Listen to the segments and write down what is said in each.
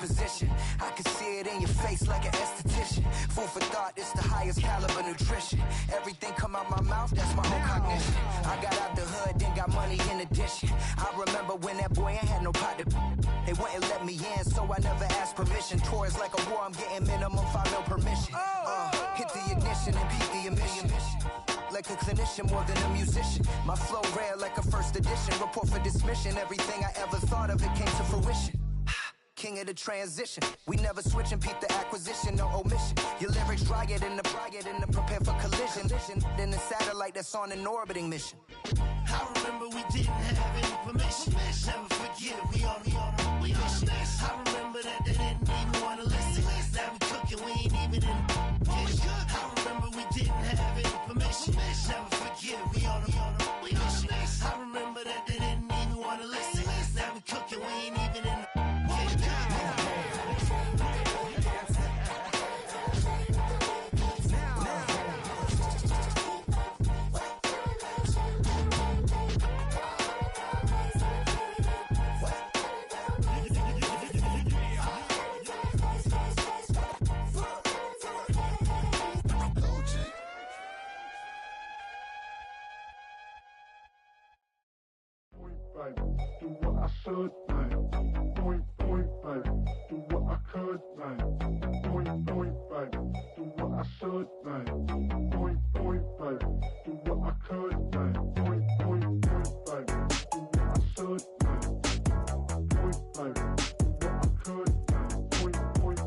position. I can see it in your face like an esthetician. Food for thought, it's the highest caliber nutrition. Everything come out my mouth, that's my own cognition. I got out the hood, then got money in addition. I remember when that boy ain't had no pot to. They wouldn't let me in, so I never asked permission. Tours like a war, I'm getting minimum 5 mil permission. Hit the ignition and beat the emission. Like a clinician more than a musician. My flow rare like a first edition. Report for dismission. Everything I ever thought of, it came to fruition. King of the transition. We never switch and peep the acquisition, no omission. Your lyrics dry it in the prepare for collision. Then the satellite that's on an orbiting mission. I remember we didn't have any permission. Never forget it, we on mission. I remember that they didn't even want to listen. Now we cooking, we ain't even in the kitchen. I remember we didn't have any permission. Never forget it, we on mission. I remember that they didn't even want to listen. Now we cooking, we ain't even in the kitchen. Do what I should, man. Point, baby. Do what I could, man. Point, baby. Do what I should, man. Point, baby. Do what I could, man. Point, baby. Do what I should, man. Point, baby. Do what I could, man. Point,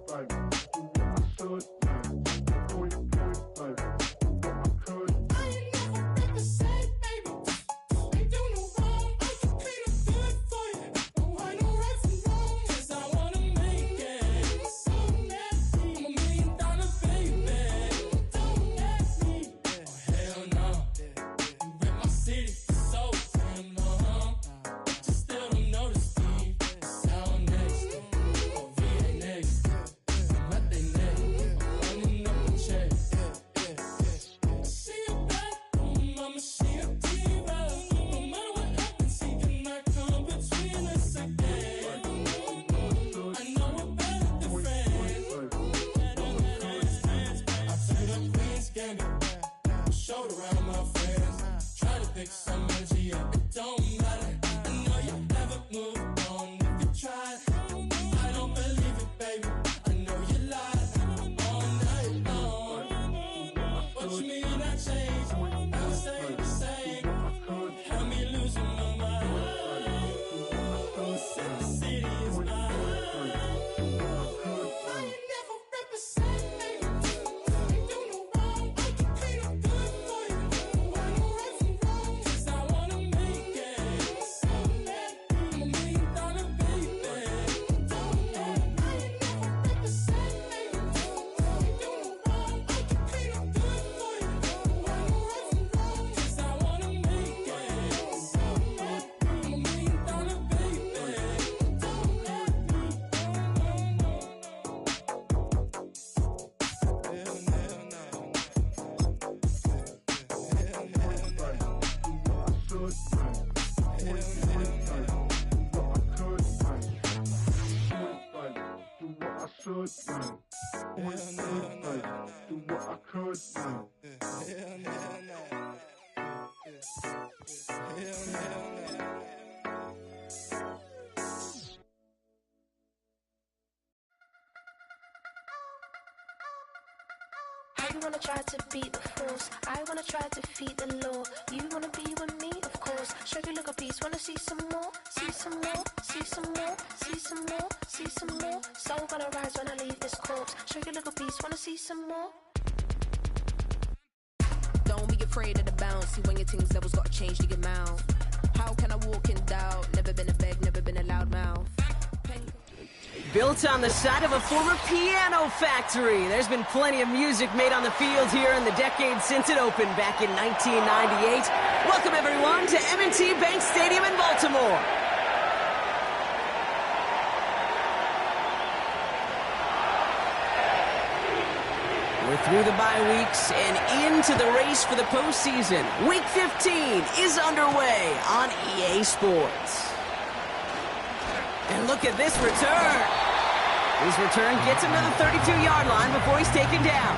baby. Do what I should, man. Point, baby. Do what I could. I ain't never represent, baby. Ain't do no wrong. I can clean up good for you. Oh, I know right from wrong. 'Cause I wanna make it. So nasty. I'm $1 million baby. Don't ask me. Oh, hell no. You rip my city so damn long. Just still don't notice me. Sound next. Oh, VA next. Let they next. I'm running up the check. See you back home, I'ma see a diva. No matter what happens, he cannot come between us again. I know we're better than friends. I played up Queen's Gambit, showed around my friends. Try to pick some energy up, it don't matter. I know you never moved on if you tried. I don't believe it, baby. I know you lied all night long. What you mean I changed? I stay the same. Had me losing my mind. The city is mine. I ain't never represent, baby. Ain't do no wrong. I can clean up good for you. Oh, I know right from wrong. 'Cause I wanna make it. So nasty. I'm $1 million baby. Don't let me. I ain't never represent, baby. Ain't do no wrong. I can clean up good for you. Oh, I know right from wrong. 'Cause I wanna make it. So nasty. I'm $1 million baby. Don't let me. I wanna try to beat the force. I wanna try to defeat the law. You wanna be with me, of course. Show you look a piece. Wanna see some more? See some more? See some more? See some more? See some more? Soul gonna rise when I leave this corpse. Show you look a piece. Wanna see some more? Don't be afraid of the bounce. See when your things levels gotta change to get mouth. How can I walk in doubt? Never been a beg, never been a loud mouth. Built on the side of a former piano factory, there's been plenty of music made on the field here in the decade since it opened back in 1998. Welcome everyone to M&T Bank Stadium in Baltimore. We're through the bye weeks and into the race for the postseason. Week 15 is underway on EA Sports. And look at this return. His return gets him to the 32-yard line before he's taken down.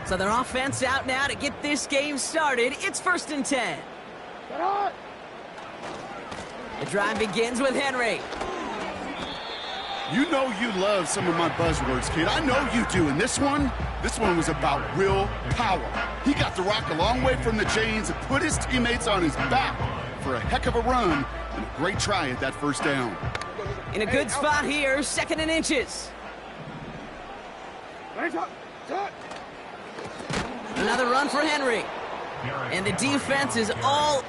So their offense out now to get this game started. It's 1st and 10. The drive begins with Henry. You know you love some of my buzzwords, kid. I know you do. And this one was about real power. He got the rock a long way from the chains and put his teammates on his back for a heck of a run and a great try at that first down. In a good spot here, 2nd and inches. Another run for Henry. And the defense is all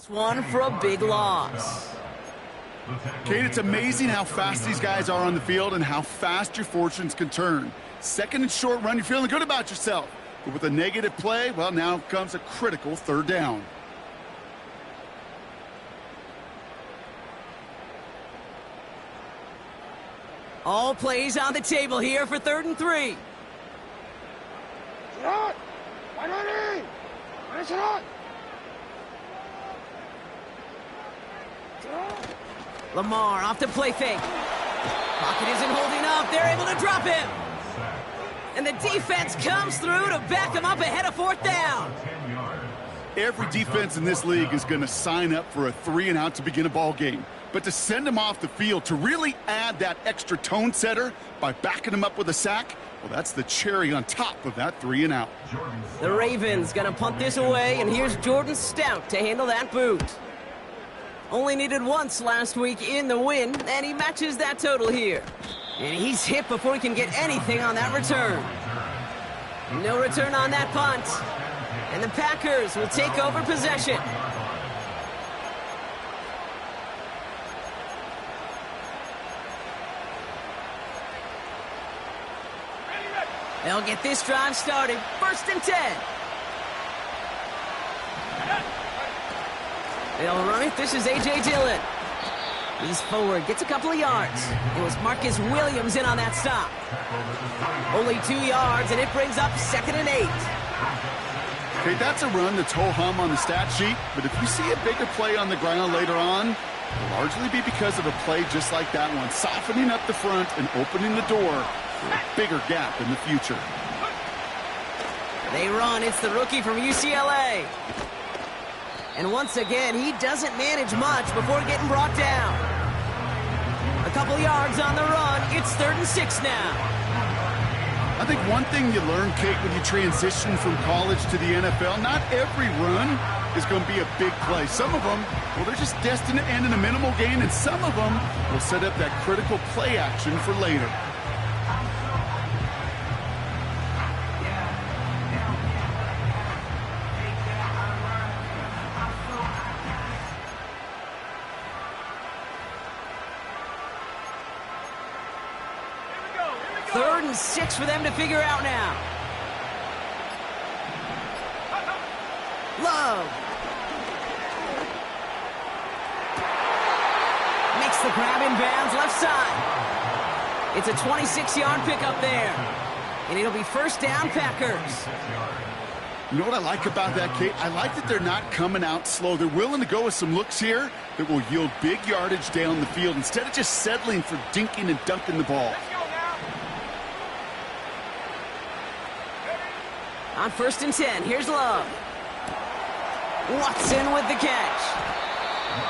One for a big loss. Kate, it's amazing how fast these guys are on the field and how fast your fortunes can turn. Second and short run, you're feeling good about yourself. But with a negative play, well, now comes a critical third down. All plays on the table here for 3rd and 3. Lamar off the play fake. Pocket isn't holding up. They're able to drop him. And the defense comes through to back him up ahead of 4th down. Every defense in this league is going to sign up for a 3-and-out to begin a ball game. But to send him off the field, to really add that extra tone setter by backing him up with a sack, well, that's the cherry on top of that 3-and-out. The Ravens going to punt this away, and here's Jordan Stout to handle that boot. Only needed once last week in the win, and he matches that total here. And he's hit before he can get anything on that return. No return on that punt. And the Packers will take over possession. They'll get this drive started. 1st and 10. They'll run it. This is A.J. Dillon. He's forward, gets a couple of yards. It was Marcus Williams in on that stop. Only 2 yards, and it brings up 2nd and 8. Okay, that's a run that's ho-hum on the stat sheet, but if you see a bigger play on the ground later on, it'll largely be because of a play just like that one, softening up the front and opening the door for a bigger gap in the future. They run. It's the rookie from UCLA. And once again, he doesn't manage much before getting brought down. A couple yards on the run. It's 3rd and 6 now. I think one thing you learn, Kate, when you transition from college to the NFL, not every run is going to be a big play. Some of them, well, they're just destined to end in a minimal gain, and some of them will set up that critical play action for later. Third and 6 for them to figure out now. Love. Makes the grab in bounds left side. It's a 26-yard pickup there. And it'll be 1st down Packers. You know what I like about that, Kate? I like that they're not coming out slow. They're willing to go with some looks here that will yield big yardage down the field instead of just settling for dinking and dunking the ball. On 1st and 10, here's Love. Watson with the catch.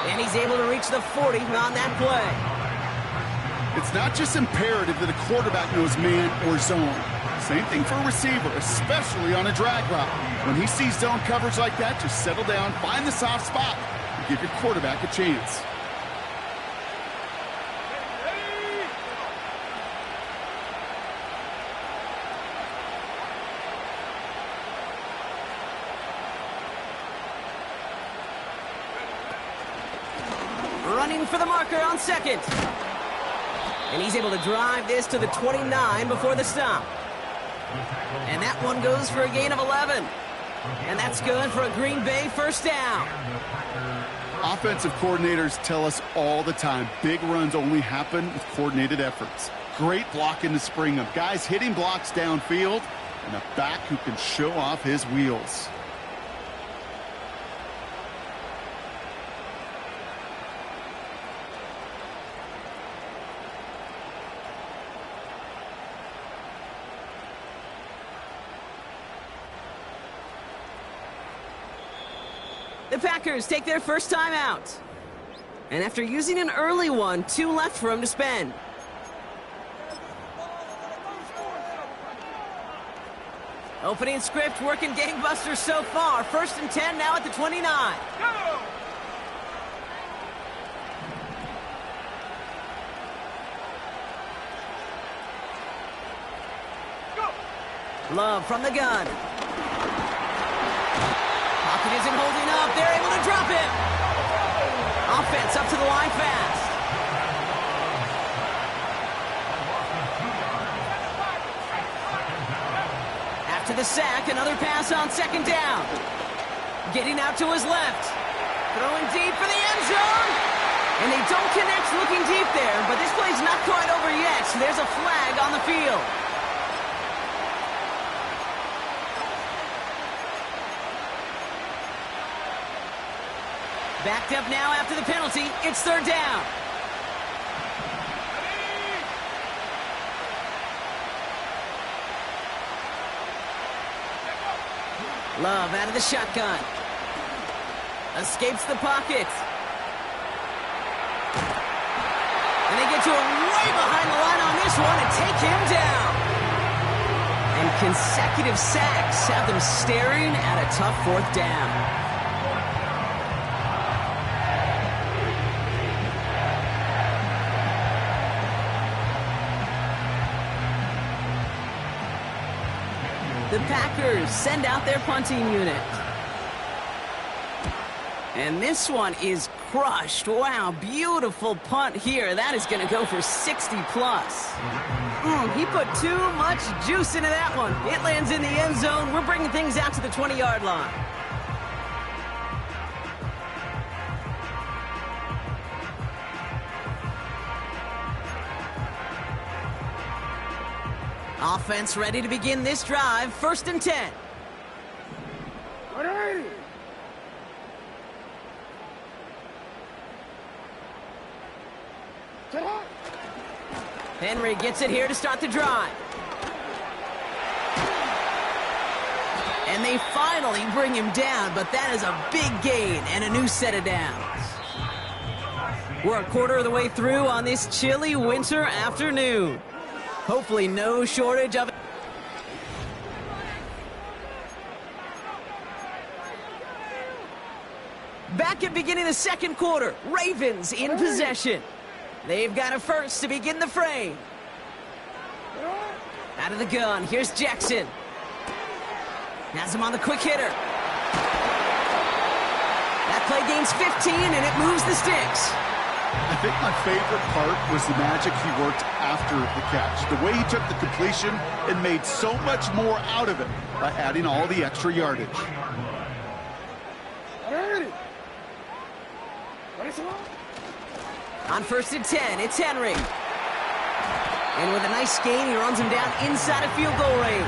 And he's able to reach the 40 on that play. It's not just imperative that a quarterback knows man or zone. Same thing for a receiver, especially on a drag route. When he sees zone coverage like that, just settle down, find the soft spot, and give your quarterback a chance. Running for the marker on 2nd. And he's able to drive this to the 29 before the stop. And that one goes for a gain of 11. And that's good for a Green Bay 1st down. Offensive coordinators tell us all the time, big runs only happen with coordinated efforts. Great blocking to spring them. Guys hitting blocks downfield, and a back who can show off his wheels. The Packers take their first time out. And after using an early one, 2 left for him to spend. Opening script working gangbusters so far. 1st and 10 now at the 29. Go! Love from the gun. Pocket isn't holding up. They're able to drop him. Offense up to the line fast. After the sack, another pass on second down. Getting out to his left. Throwing deep for the end zone. And they don't connect looking deep there, but this play's not quite over yet, so there's a flag on the field. Backed up now after the penalty. It's third down. Love out of the shotgun. Escapes the pocket. And they get to him way behind the line on this one and take him down. And consecutive sacks have them staring at a tough fourth down. The Packers send out their punting unit. And this one is crushed. Wow, beautiful punt here. That is going to go for 60-plus. He put too much juice into that one. It lands in the end zone. We're bringing things out to the 20-yard line. Offense ready to begin this drive. 1st and 10. Henry gets it here to start the drive. And they finally bring him down, but that is a big gain and a new set of downs. We're a quarter of the way through on this chilly winter afternoon. Hopefully no shortage of it. Back at beginning of the second quarter, Ravens in possession. They've got a first to begin the frame. Out of the gun, here's Jackson. Has him on the quick hitter. That play gains 15 and it moves the sticks. I think my favorite part was the magic he worked after the catch. The way he took the completion and made so much more out of it by adding all the extra yardage. On 1st and 10, it's Henry. And with a nice gain, he runs him down inside of field goal range.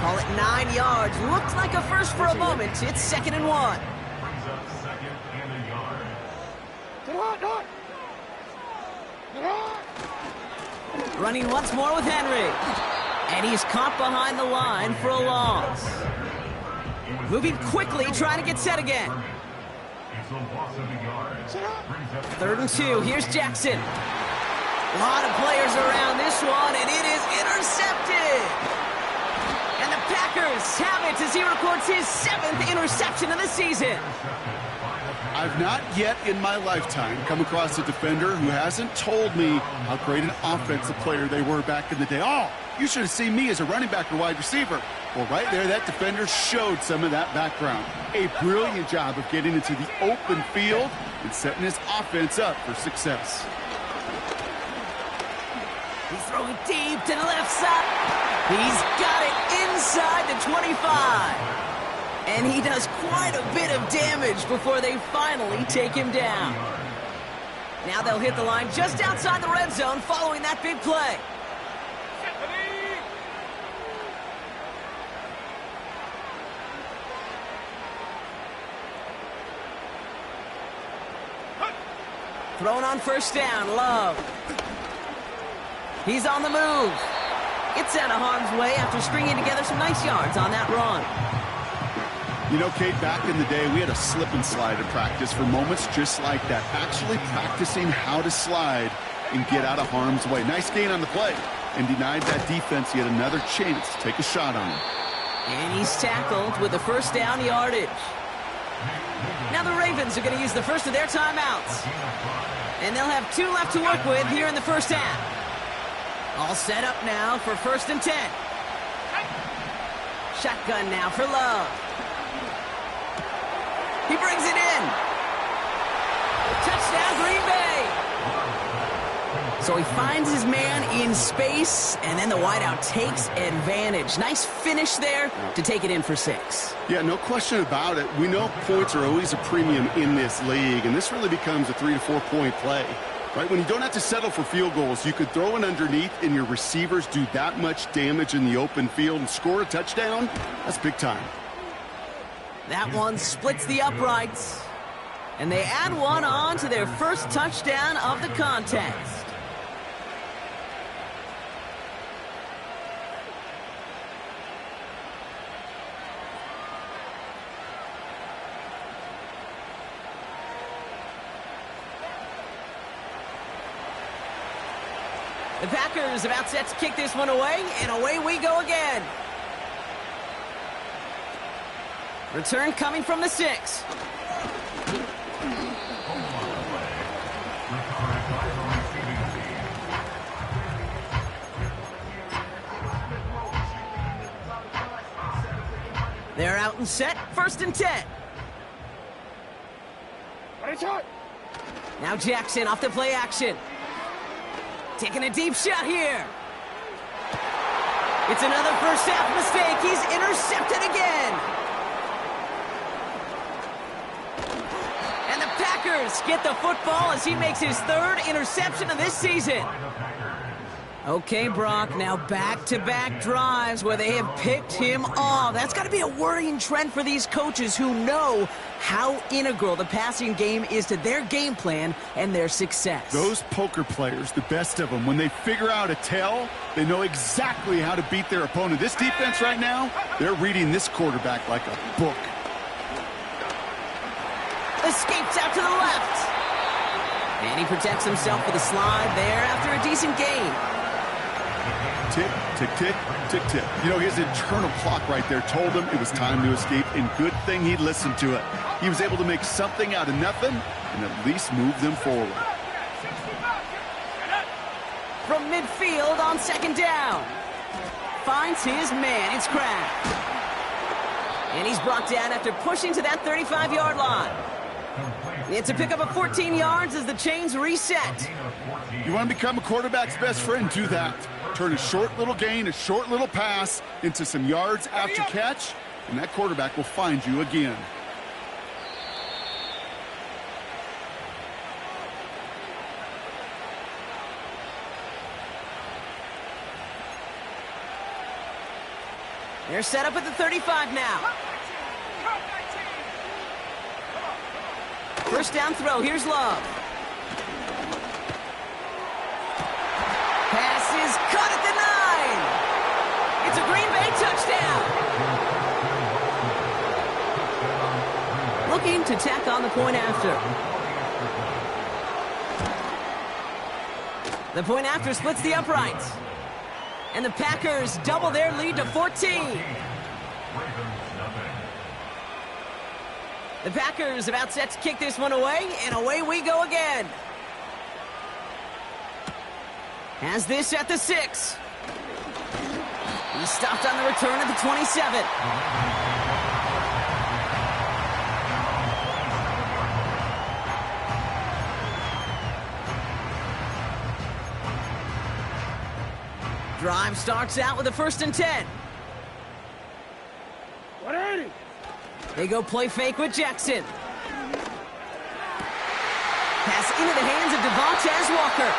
Call it 9 yards. Looked like a first for a moment. It's 2nd and 1. Running once more with Henry. And he's caught behind the line for a loss. Moving quickly, trying to get set again. 3rd and 2, here's Jackson. A lot of players around this one, and it is intercepted. And the Packers have it as he records his 7th interception of the season. I've not yet in my lifetime come across a defender who hasn't told me how great an offensive player they were back in the day. Oh, you should have seen me as a running back or wide receiver. Well, right there, that defender showed some of that background. A brilliant job of getting into the open field and setting his offense up for success. He's throwing deep to the left side. He's got it inside the 25. And he does quite a bit of damage before they finally take him down. Now they'll hit the line just outside the red zone following that big play. Thrown on 1st down, Love. He's on the move. It's out of harm's way after stringing together some nice yards on that run. You know, Kate, back in the day, we had a slip and slide in practice for moments just like that. Actually practicing how to slide and get out of harm's way. Nice gain on the play. And denied that defense yet another chance to take a shot on him. And he's tackled with the 1st down yardage. Now the Ravens are going to use the first of their timeouts. And they'll have 2 left to work with here in the 1st half. All set up now for 1st and 10. Shotgun now for Love. He brings it in. Touchdown, Green Bay. So he finds his man in space, and then the wideout takes advantage. Nice finish there to take it in for 6. Yeah, no question about it. We know points are always a premium in this league, and this really becomes a 3 to 4 point play. Right, when you don't have to settle for field goals, you could throw it underneath and your receivers do that much damage in the open field and score a touchdown. That's big time. That one splits the uprights. And they add one on to their first touchdown of the contest. The Packers about set to kick this one away, and away we go again. Return coming from the 6. They're out and set, 1st and 10. Now Jackson off the play action. Taking a deep shot here. It's another first half mistake. He's intercepted again. And the Packers get the football as he makes his 3rd interception of this season. Okay, Brock, now back-to-back drives where they have picked him off. That's got to be a worrying trend for these coaches who know how integral the passing game is to their game plan and their success. Those poker players, the best of them, when they figure out a tell, they know exactly how to beat their opponent. This defense right now, they're reading this quarterback like a book. Escapes out to the left. And he protects himself with a slide there after a decent gain. Tick, tick, tick, tick, tick. You know, his internal clock right there told him it was time to escape, and good thing he listened to it. He was able to make something out of nothing and at least move them forward. From midfield on 2nd down. Finds his man. It's Kraft. And he's brought down after pushing to that 35-yard line. It's a pickup of 14 yards as the chains reset. You want to become a quarterback's best friend? Do that. Turn a short little gain, a short little pass into some yards after catch, and that quarterback will find you again. They're set up at the 35 now. First down throw. Here's Love. Pass is cut at the 9. It's a Green Bay touchdown. Looking to tack on the point after. The point after splits the uprights. And the Packers double their lead to 14. The Packers about set to kick this one away, and away we go again. Has this at the 6. He stopped on the return at the 27. Drive starts out with a 1st and 10. 180. They go play fake with Jackson. Pass into the hands of Devontae Walker.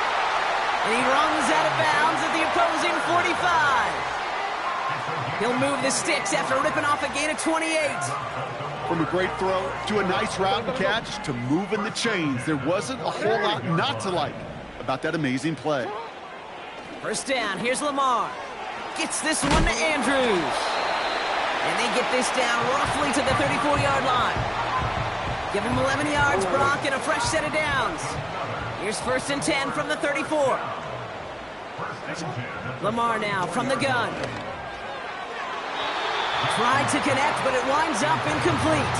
And he runs out of bounds at the opposing 45. He'll move the sticks after ripping off a gain of 28. From a great throw to a nice route and catch to moving the chains, there wasn't a whole lot not to like about that amazing play. First down, here's Lamar. Gets this one to Andrews. And they get this down roughly to the 34-yard line. Give him 11 yards, Brock, and a fresh set of downs. Here's 1st and 10 from the 34. Lamar now from the gun. Tried to connect, but it winds up incomplete.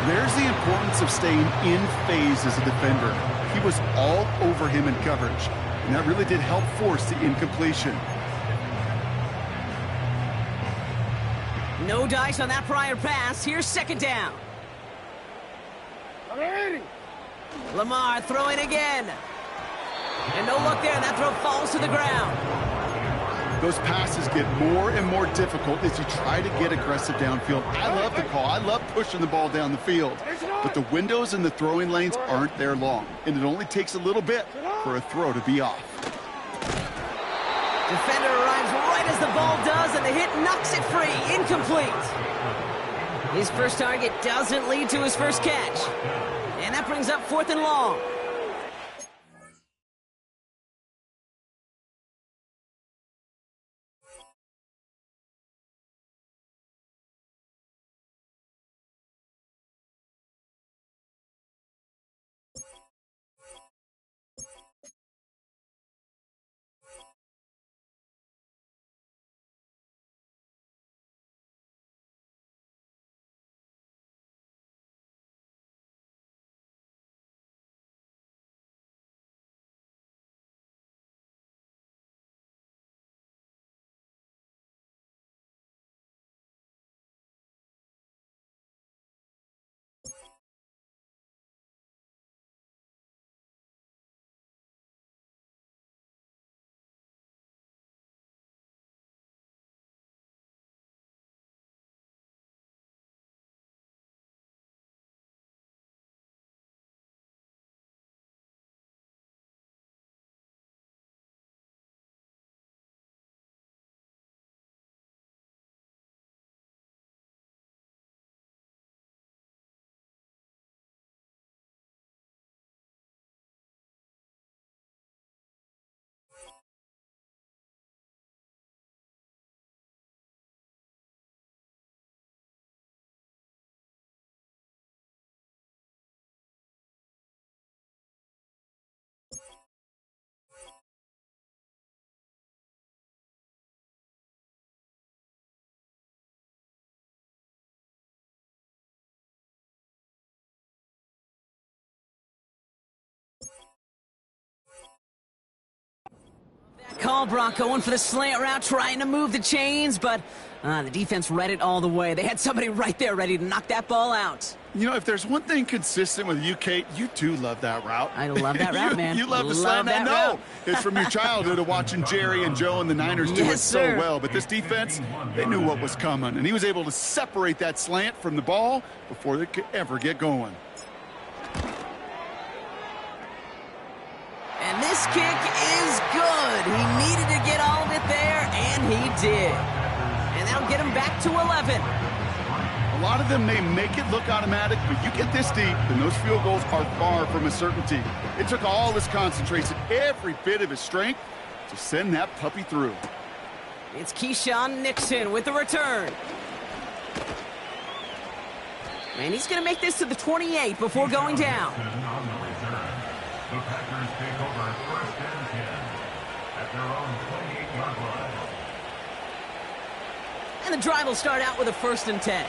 There's the importance of staying in phase as a defender. He was all over him in coverage, and that really did help force the incompletion. No dice on that prior pass. Here's 2nd down. Lamar throwing again. And no look there, and that throw falls to the ground. Those passes get more and more difficult as you try to get aggressive downfield. I love the call. I love pushing the ball down the field. But the windows in the throwing lanes aren't there long, and it only takes a little bit for a throw to be off. Defender arrives right as the ball does, and the hit knocks it free. Incomplete. His first target doesn't lead to his first catch. And that brings up 4th and long. Call Brock going for the slant route, trying to move the chains, but the defense read it all the way. They had somebody right there ready to knock that ball out. You know, if there's one thing consistent with you, Kate, you do love that route. I love that route, man. You love the slant. I know. It's from your childhood of watching Jerry and Joe and the Niners do it so well. But this defense, they knew what was coming, and he was able to separate that slant from the ball before they could ever get going. And this kick is good. He needed to get all of it there, and he did. And that'll get him back to 11. A lot of them may make it look automatic, but you get this deep, and those field goals are far from a certainty. It took all his concentration, every bit of his strength, to send that puppy through. It's Keyshawn Nixon with the return. And he's going to make this to the 28 before going down. The Packers take over 1st and 10 at their own 28-yard line. And the drive will start out with a 1st and 10.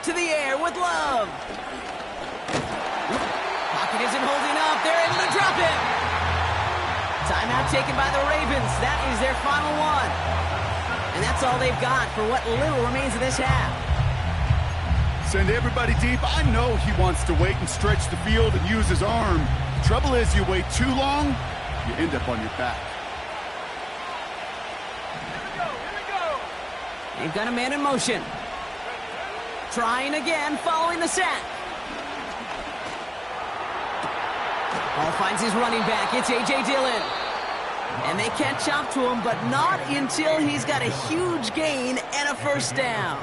To the air with Love. Pocket isn't holding up. They're able to drop it. Timeout taken by the Ravens. That is their final one. And that's all they've got for what little remains of this half. Send everybody deep. I know he wants to wait and stretch the field and use his arm. The trouble is you wait too long, you end up on your back. Here we go. They've got a man in motion. Trying again, following the sack. Ball finds his running back. It's A.J. Dillon. And they catch up to him, but not until he's got a huge gain and a 1st down.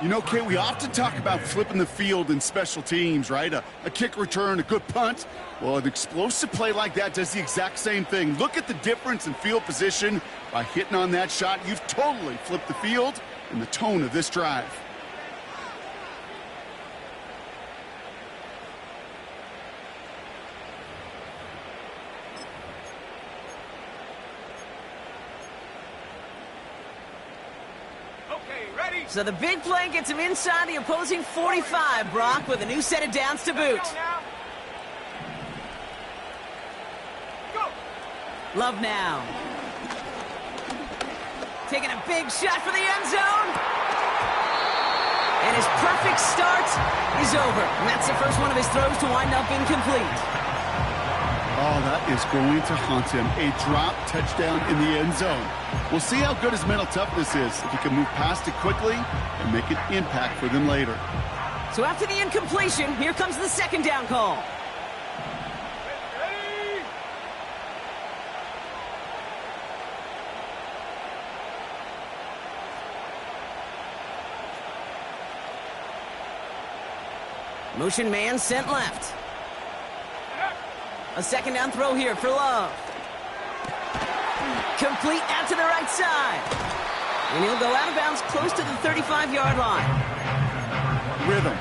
You know, Kate, we often talk about flipping the field in special teams, right? A kick return, a good punt. Well, an explosive play like that does the exact same thing. Look at the difference in field position. By hitting on that shot, you've totally flipped the field and the tone of this drive. So the big play gets him inside the opposing 45, Brock, with a new set of downs to boot. Love now. Taking a big shot for the end zone. And his perfect start is over. And that's the first one of his throws to wind up incomplete. Oh, that is going to haunt him. A drop touchdown in the end zone. We'll see how good his mental toughness is, if he can move past it quickly and make an impact for them later. So after the incompletion, here comes the second down call. Motion man sent left. A second down throw here for Love. Complete out to the right side. And he'll go out of bounds close to the 35-yard line. Rhythm.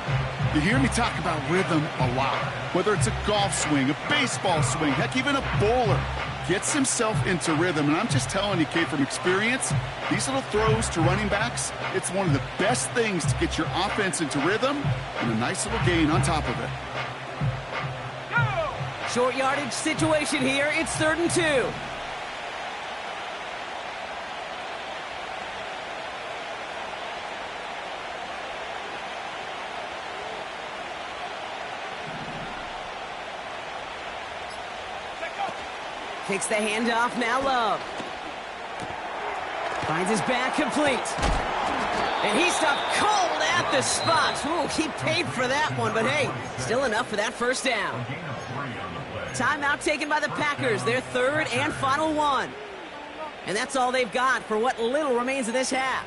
You hear me talk about rhythm a lot. Whether it's a golf swing, a baseball swing, heck, even a bowler gets himself into rhythm. And I'm just telling you, Kate, from experience, these little throws to running backs, it's one of the best things to get your offense into rhythm and a nice little gain on top of it. Short yardage situation here. It's 3rd and 2. Takes the handoff, now Love. Finds his back complete. And he stopped cold at the spot. Ooh, he paid for that one, but hey, still enough for that first down. Timeout taken by the Packers, their 3rd and final one. And that's all they've got for what little remains of this half.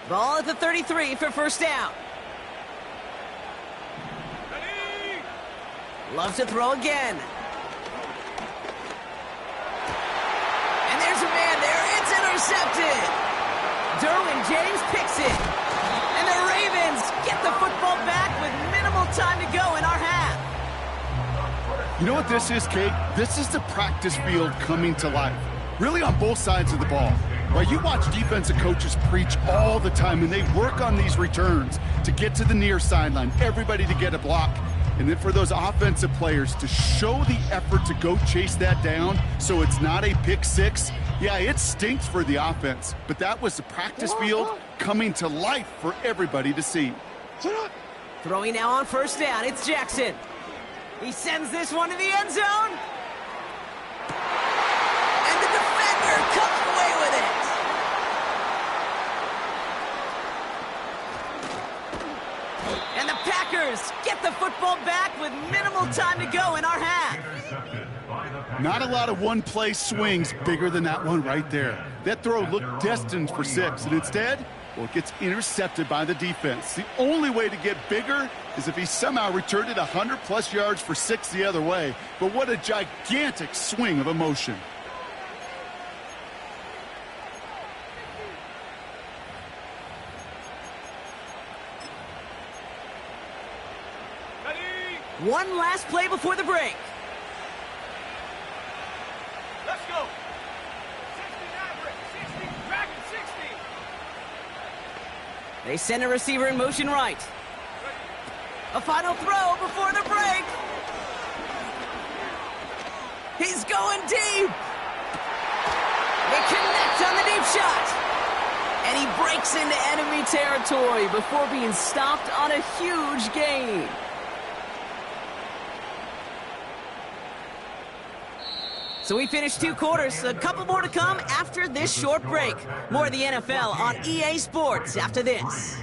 Ball at the 33 for first down. Loves to throw again. And there's a man there. It's intercepted. Derwin James picks it. And the Ravens get the football back with minimal time to go in our half. You know what this is, Kate? This is the practice field coming to life. Really on both sides of the ball. Right, you watch defensive coaches preach all the time, and they work on these returns to get to the near sideline, everybody to get a block. And then for those offensive players to show the effort to go chase that down so it's not a pick six, yeah, it stinks for the offense. But that was the practice field coming to life for everybody to see. Throwing now on first down, it's Jackson. He sends this one to the end zone. And the defender comes away with it. And the Packers get the football back with minimal time to go in our half. Not a lot of one-play swings bigger than that one right there. That throw looked destined for 6, and instead, well, it gets intercepted by the defense. The only way to get bigger is if he somehow returned it 100-plus yards for 6 the other way. But what a gigantic swing of emotion. One last play before the break. Let's go. 60, Dragon 60. They send a receiver in motion right. A final throw before the break. He's going deep. They connect on the deep shot. And he breaks into enemy territory before being stopped on a huge gain. So we finished 2 quarters. A couple more to come after this short break. More of the NFL on EA Sports after this.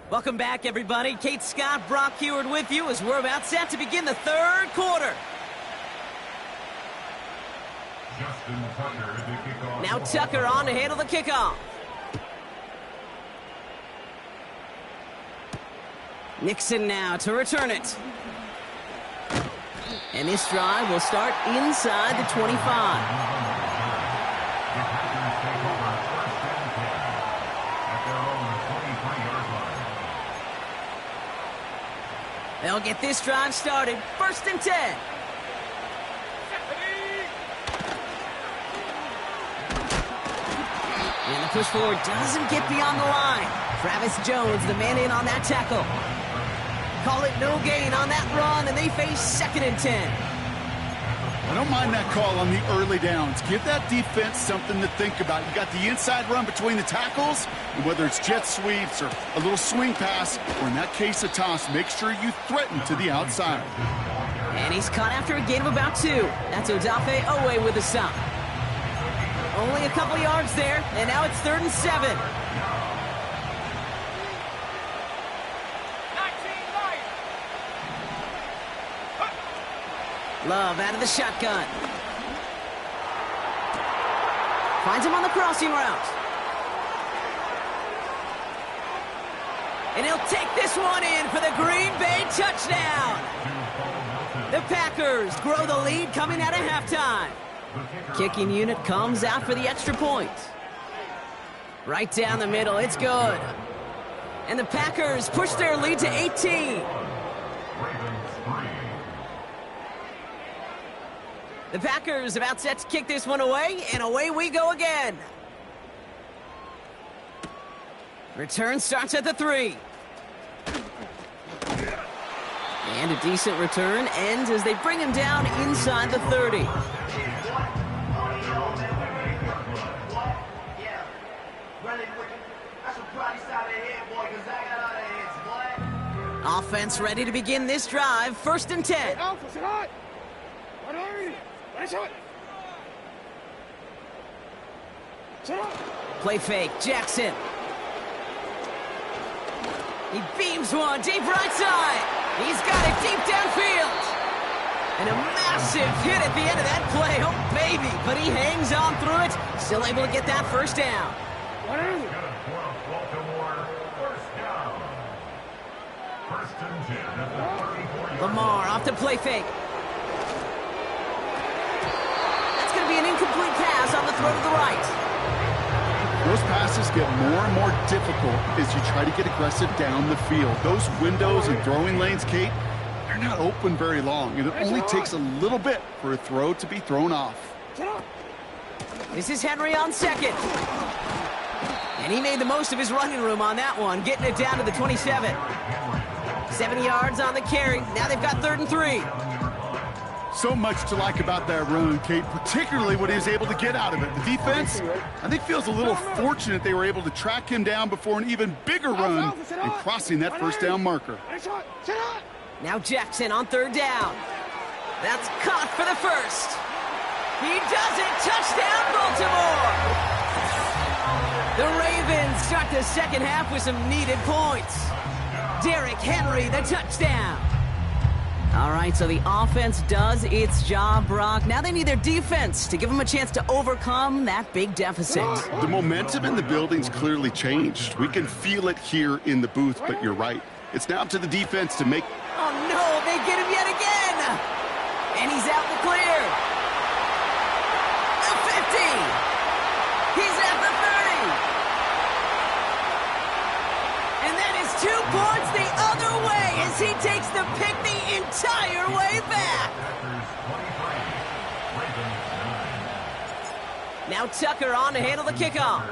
Welcome back, everybody. Kate Scott, Brock Heward with you as we're about set to begin the 3rd quarter. Now Tucker on to handle the kickoff. Nixon now to return it. And this drive will start inside the 25. They'll get this drive started. 1st and 10. And the push forward doesn't get beyond the line. Travis Jones, the man in on that tackle. Call it no gain on that run, and they face 2nd and 10. I don't mind that call on the early downs. Give that defense something to think about. You got the inside run between the tackles, and whether it's jet sweeps or a little swing pass, or in that case a toss, make sure you threaten to the outside. And he's caught after a gain of about 2. That's Odafe Owe with a stop. Only a couple yards there, and now it's 3rd and 7. Love out of the shotgun. Finds him on the crossing route. And he'll take this one in for the Green Bay touchdown. The Packers grow the lead coming out of halftime. Kicking unit comes out for the extra point. Right down the middle, it's good. And the Packers push their lead to 18. The Packers about set to kick this one away, and away we go again. Return starts at the 3. And a decent return ends as they bring him down inside the 30. Offense ready to begin this drive. 1st and 10. Play fake, Jackson. He beams one deep right side. He's got it deep downfield. And a massive hit at the end of that play. Oh, baby. But he hangs on through it. Still able to get that 1st down. Lamar off the play fake. That's going to be an incomplete pass on the throw to the right. Those passes get more and more difficult as you try to get aggressive down the field. Those windows and throwing lanes, Kate, they're not open very long, and it only takes a little bit for a throw to be thrown off. This is Henry on 2nd. And he made the most of his running room on that one, getting it down to the 27. 7 yards on the carry. Now they've got 3rd and 3. So much to like about that run, Kate, particularly what he was able to get out of it. The defense, I think, feels a little fortunate they were able to track him down before an even bigger run and crossing that 1st down marker. Now Jackson on 3rd down. That's caught for the 1st. He does it. Touchdown, Baltimore. The Ravens start the 2nd half with some needed points. Derrick Henry, the touchdown. All right, so the offense does its job, Brock. Now they need their defense to give them a chance to overcome that big deficit. The momentum in the building's clearly changed. We can feel it here in the booth, but you're right. It's now up to the defense to make... Oh, no, they get him yet again. And he's out the clear. The 50. He's at the 30. And that is 2 points the other way as he takes the pick the entire way back. Now Tucker on to handle the kickoff.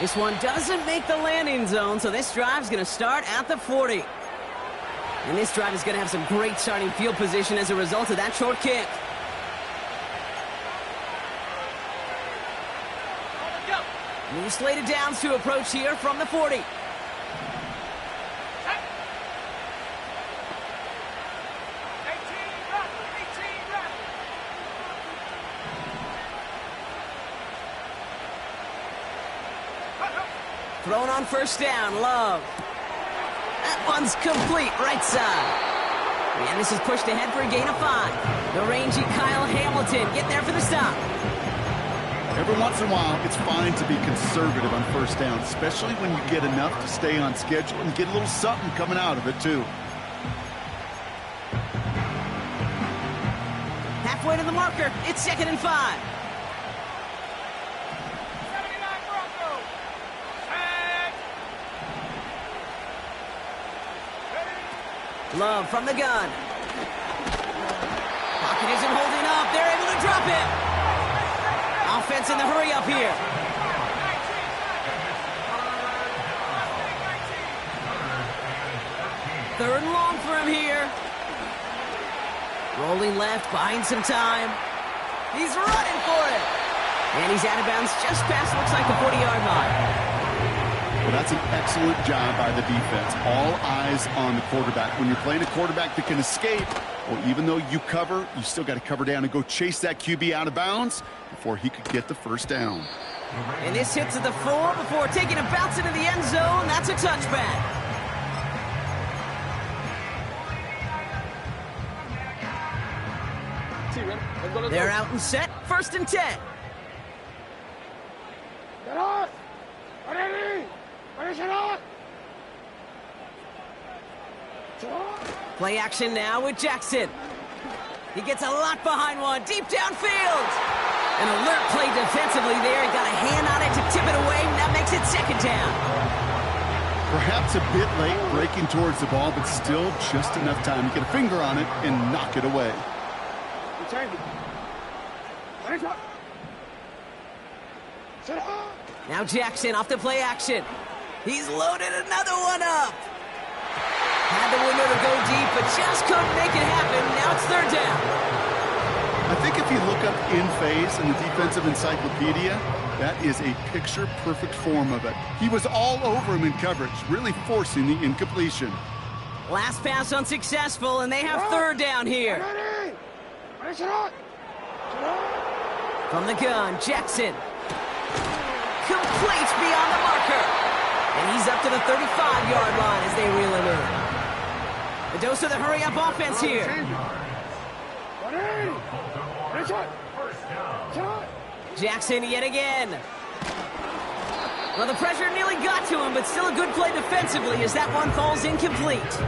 This one doesn't make the landing zone, so this drive's going to start at the 40. And this drive is going to have some great starting field position as a result of that short kick. New slated downs to approach here from the 40. Thrown on 1st down, Love. That one's complete, right side. And this is pushed ahead for a gain of 5. The rangy Kyle Hamilton getting there for the stop. Every once in a while, it's fine to be conservative on 1st down, especially when you get enough to stay on schedule and get a little something coming out of it, too. Halfway to the marker, it's 2nd and 5. Love from the gun. Pocket isn't holding up. They're able to drop it. Offense in the hurry up here. Third and long for him here. Rolling left, buying some time. He's running for it. And he's out of bounds just past, looks like the 40-yard line. Well, that's an excellent job by the defense. All eyes on the quarterback. When you're playing a quarterback that can escape, well, even though you cover, you still got to cover down and go chase that QB out of bounds before he could get the first down. And this hits at the 4 before taking a bounce into the end zone. That's a touchback. They're out and set. 1st and 10. Play action now with Jackson. He gets a lot behind one, deep downfield. An alert play defensively there. He got a hand on it to tip it away, and that makes it 2nd down. Perhaps a bit late breaking towards the ball, but still just enough time to get a finger on it and knock it away. Now Jackson off the play action. He's loaded another one up. Had the window to go deep, but just couldn't make it happen. Now it's 3rd down. I think if you look up in phase in the defensive encyclopedia, that is a picture-perfect form of it. He was all over him in coverage, really forcing the incompletion. Last pass unsuccessful, and they have 3rd down here. From the gun, Jackson. Complete beyond the marker. And he's up to the 35-yard line as they reel him in. The dose of the hurry-up offense here. Jackson yet again. Well, the pressure nearly got to him, but still a good play defensively as that one falls incomplete.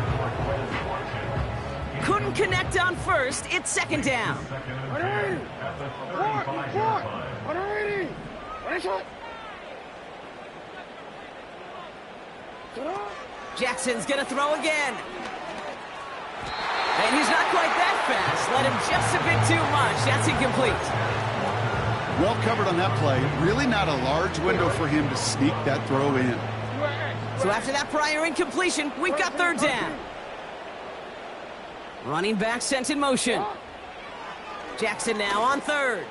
Couldn't connect on 1st. It's 2nd down. Jackson's gonna throw again. And he's not quite that fast. Let him just a bit too much. That's incomplete. Well covered on that play. Really not a large window for him to sneak that throw in. So after that prior incompletion, we've got 3rd down. Running back sent in motion. Jackson now on 3rd.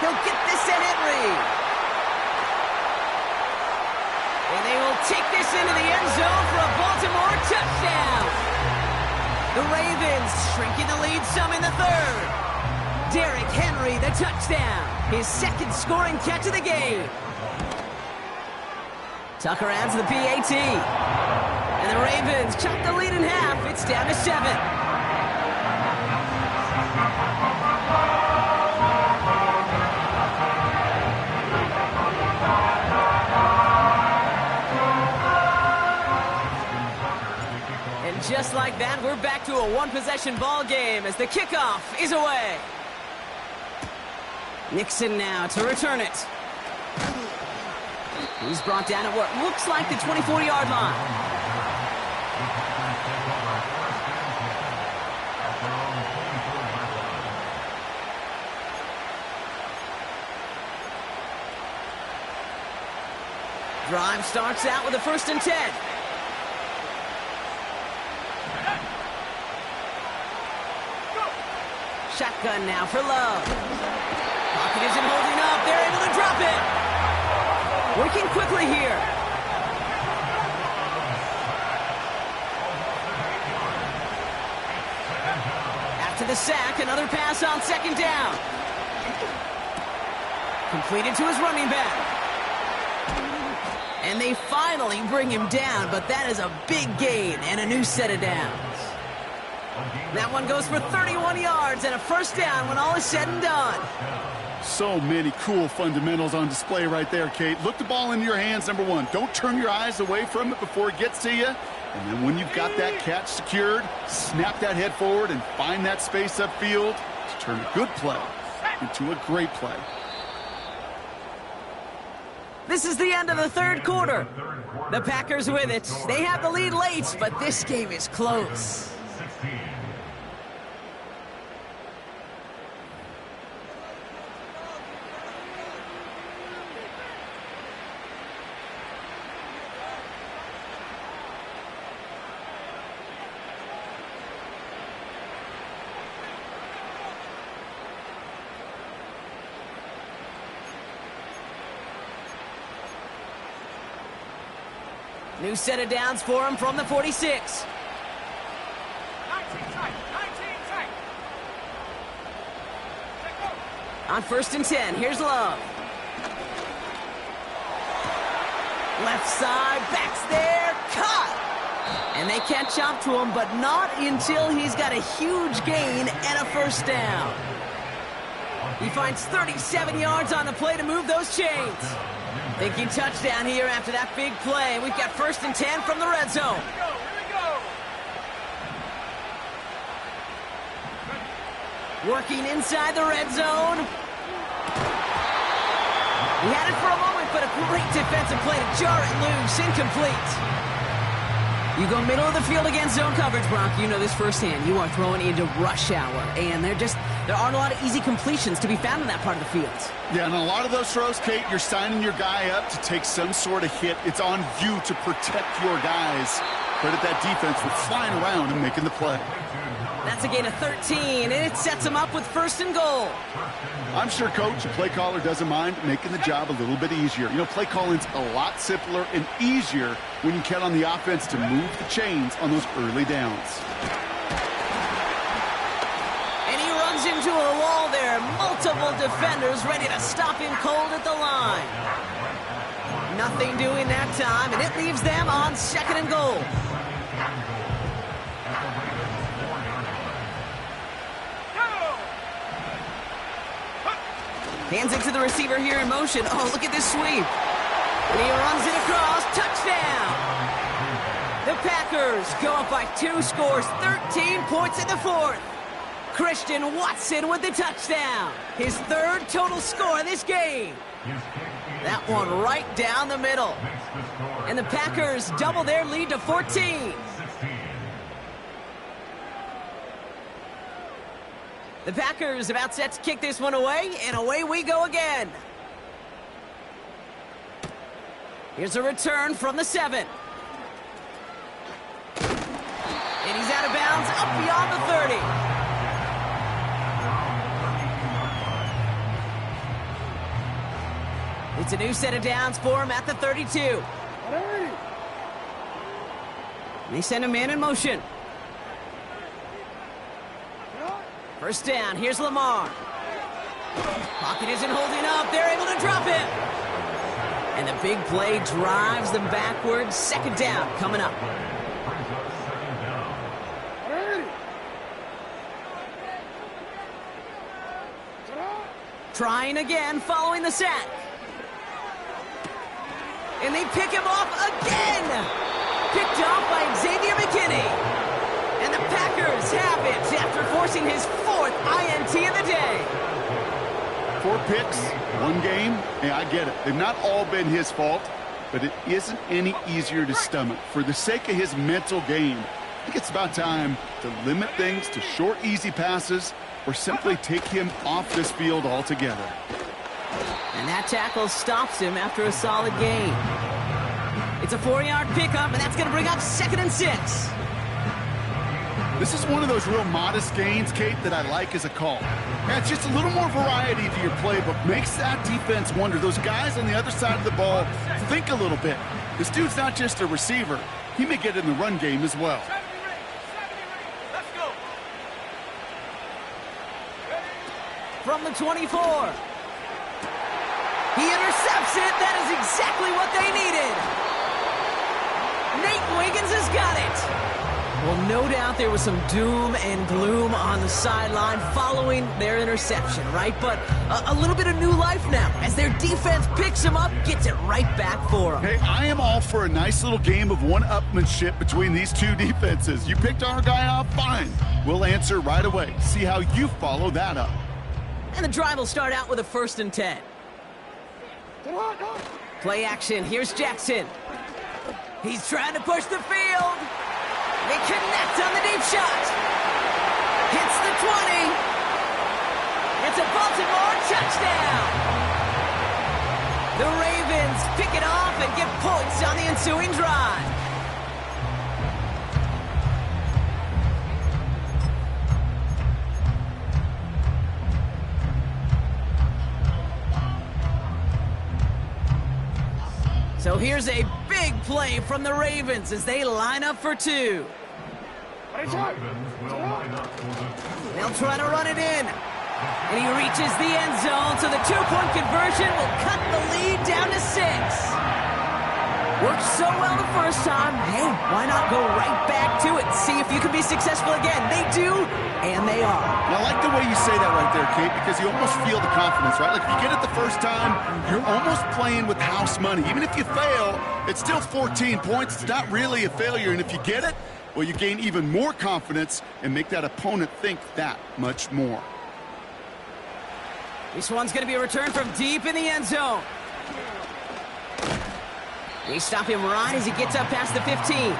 He'll get this at Henry. And they will take this into the end zone for a Baltimore touchdown. The Ravens shrinking the lead some in the 3rd. Derrick Henry, the touchdown. His 2nd scoring catch of the game. Tucker adds the PAT. And the Ravens chop the lead in half. It's down to 7. Just like that, we're back to a one-possession ball game as the kickoff is away. Nixon now to return it. He's brought down at what looks like the 24-yard line. Drive starts out with a 1st and 10. Shotgun now for Love. Pocket isn't holding up. They're able to drop it. Working quickly here. After the sack, another pass on 2nd down. Completed to his running back. And they finally bring him down, but that is a big gain and a new set of downs. That one goes for 31 yards and a 1st down when all is said and done. So many cool fundamentals on display right there, Kate. Look the ball into your hands, number 1. Don't turn your eyes away from it before it gets to you. And then when you've got that catch secured, snap that head forward and find that space upfield to turn a good play into a great play. This is the end of the third quarter. The Packers with it. They have the lead late, but this game is close. 16. New set of downs for him from the 46. 19 tight. 19 tight. On 1st and 10, here's Love. Left side, backs there, caught. And they catch up to him, but not until he's got a huge gain and a first down. He finds 37 yards on the play to move those chains. Thinking touchdown here after that big play. We've got 1st and 10 from the red zone. Here we go. Working inside the red zone. He had it for a moment, but a great defensive play to jar it loose. Incomplete. You go middle of the field against zone coverage, Brock. You know this firsthand. You are throwing into rush hour, and there aren't a lot of easy completions to be found in that part of the field. Yeah, and a lot of those throws, Kate, you're signing your guy up to take some sort of hit. It's on you to protect your guys. Credit that defense for flying around and making the play. That's a gain of 13, and it sets him up with 1st and goal. I'm sure, Coach, the play caller doesn't mind making the job a little bit easier. You know, play calling's a lot simpler and easier when you count on the offense to move the chains on those early downs. And he runs into a wall there. Multiple defenders ready to stop him cold at the line. Nothing doing that time, and it leaves them on 2nd and goal. Hands it to the receiver here in motion. Oh, look at this sweep. And he runs it across. Touchdown. The Packers go up by 2 scores, 13 points in the 4th. Christian Watson with the touchdown. His 3rd total score in this game. That one right down the middle. And the Packers double their lead to 14. The Packers about set to kick this one away, and away we go again. Here's a return from the 7. And he's out of bounds up beyond the 30. It's a new set of downs for him at the 32. They send a man in motion. 1st down, here's Lamar. Pocket isn't holding up, they're able to drop him. And the big play drives them backwards. 2nd down coming up. Trying again following the sack. And they pick him off again. Picked off by Xavier McKinney. And the Packers have it after forcing his 4th INT of the day. 4 picks, 1 game. Hey, I get it. They've not all been his fault, but it isn't any easier to stomach. For the sake of his mental game, I think it's about time to limit things to short, easy passes or simply take him off this field altogether. And that tackle stops him after a solid gain. It's a 4-yard pickup, and that's going to bring up 2nd and 6. This is one of those real modest gains, Kate, that I like as a call. Yeah, it's just a little more variety to your playbook. Makes that defense wonder. Those guys on the other side of the ball think a little bit. This dude's not just a receiver. He may get in the run game as well. Let's go. From the 24. He intercepts it. That is exactly what they needed. Nate Wiggins has got it. Well, no doubt there was some doom and gloom on the sideline following their interception, right? But a little bit of new life now as their defense picks him up, gets it right back for them. Hey, I am all for a nice little game of one-upmanship between these two defenses. You picked our guy off, fine. We'll answer right away. See how you follow that up. And the drive will start out with a 1st and 10. Play action. Here's Jackson. He's trying to push the field. They connect on the deep shot. Hits the 20. It's a Baltimore touchdown. The Ravens pick it off and get points on the ensuing drive. So here's a big play from the Ravens as they line up for two. They'll try to run it in. And he reaches the end zone, so the two-point conversion will cut the lead down to 6. Worked so well the first time. Hey, why not go right back to it? See if you can be successful again. They do, and they are. And I like the way you say that right there, Kate, because you almost feel the confidence, right? Like if you get it the first time, you're almost playing with house money. Even if you fail, it's still 14 points. It's not really a failure, and if you get it, well, you gain even more confidence and make that opponent think that much more. This one's going to be a return from deep in the end zone. They stop him right as he gets up past the 15.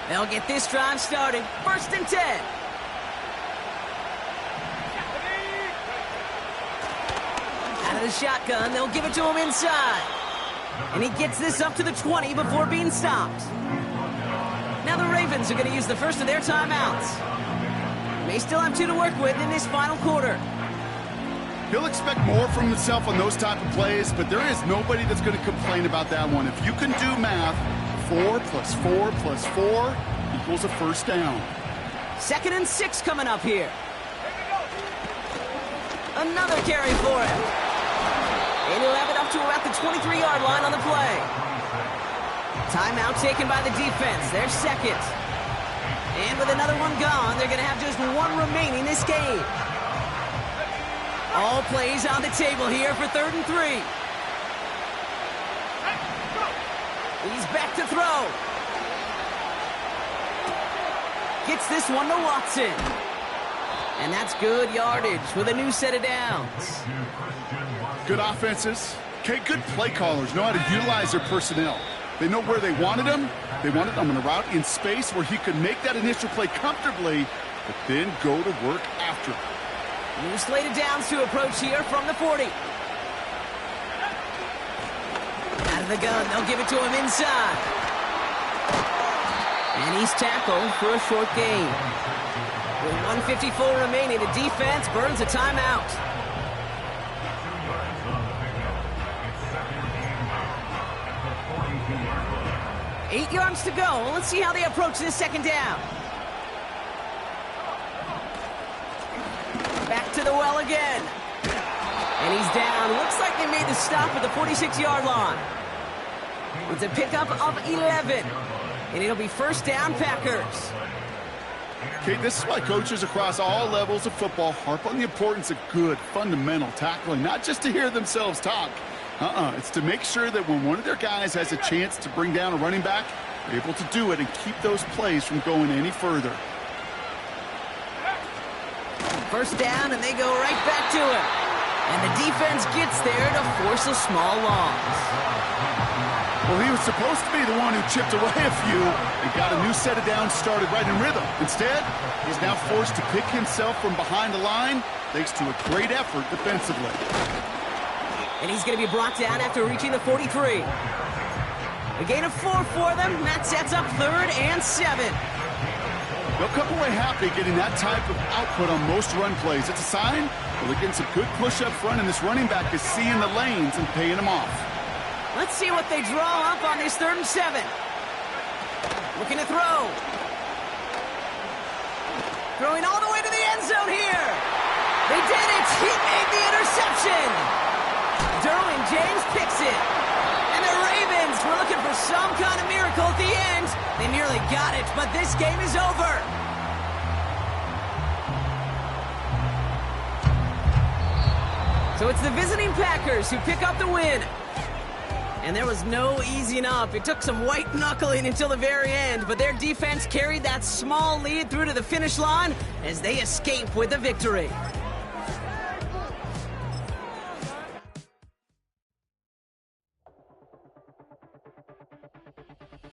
They'll get this drive started. 1st and 10. Out of the shotgun, they'll give it to him inside. And he gets this up to the 20 before being stopped. Now the Ravens are going to use the first of their timeouts. They still have 2 to work with in this final quarter. He'll expect more from himself on those type of plays, but there is nobody that's going to complain about that one. If you can do math, 4 plus 4 plus 4 equals a first down. 2nd and 6 coming up here. Another carry for him. And he'll have it up to about the 23-yard line on the play. Timeout taken by the defense. Their second. And with another one gone, they're going to have just 1 remaining this game. All plays on the table here for 3rd and 3. He's back to throw. Gets this one to Watson. And that's good yardage with a new set of downs. Good offenses. Okay, good play callers know how to utilize their personnel. They know where they wanted him. They wanted him on a route in space where he could make that initial play comfortably, but then go to work after it. New slate of downs to approach here from the 40. Out of the gun, they'll give it to him inside. And he's tackled for a short gain. With 1:54 remaining, the defense burns a timeout. Eight yards to go. Let's see how they approach this second down. Back to the well again. And he's down. Looks like they made the stop at the 46-yard line. It's a pickup of 11. And it'll be first down, Packers. Okay, this is why coaches across all levels of football harp on the importance of good, fundamental tackling, not just to hear themselves talk. It's to make sure that when one of their guys has a chance to bring down a running back, they're able to do it and keep those plays from going any further. First down, and they go right back to it. And the defense gets there to force a small loss. Well, he was supposed to be the one who chipped away a few and got a new set of downs started right in rhythm. Instead, he's now forced to pick himself from behind the line thanks to a great effort defensively. And he's going to be brought down after reaching the 43. A gain of 4 for them. That sets up 3rd and 7. They'll come away happy getting that type of output on most run plays. It's a sign they're getting some good push up front, and this running back is seeing the lanes and paying them off. Let's see what they draw up on this 3rd and 7. Looking to throw. Throwing all the way to the end zone here. They did it. He made the interception. Derwin James picks it. And the Ravens were looking for some kind of miracle at the end. They nearly got it, but this game is over. So it's the visiting Packers who pick up the win. And there was no easing up. It took some white knuckling until the very end, but their defense carried that small lead through to the finish line as they escape with the victory.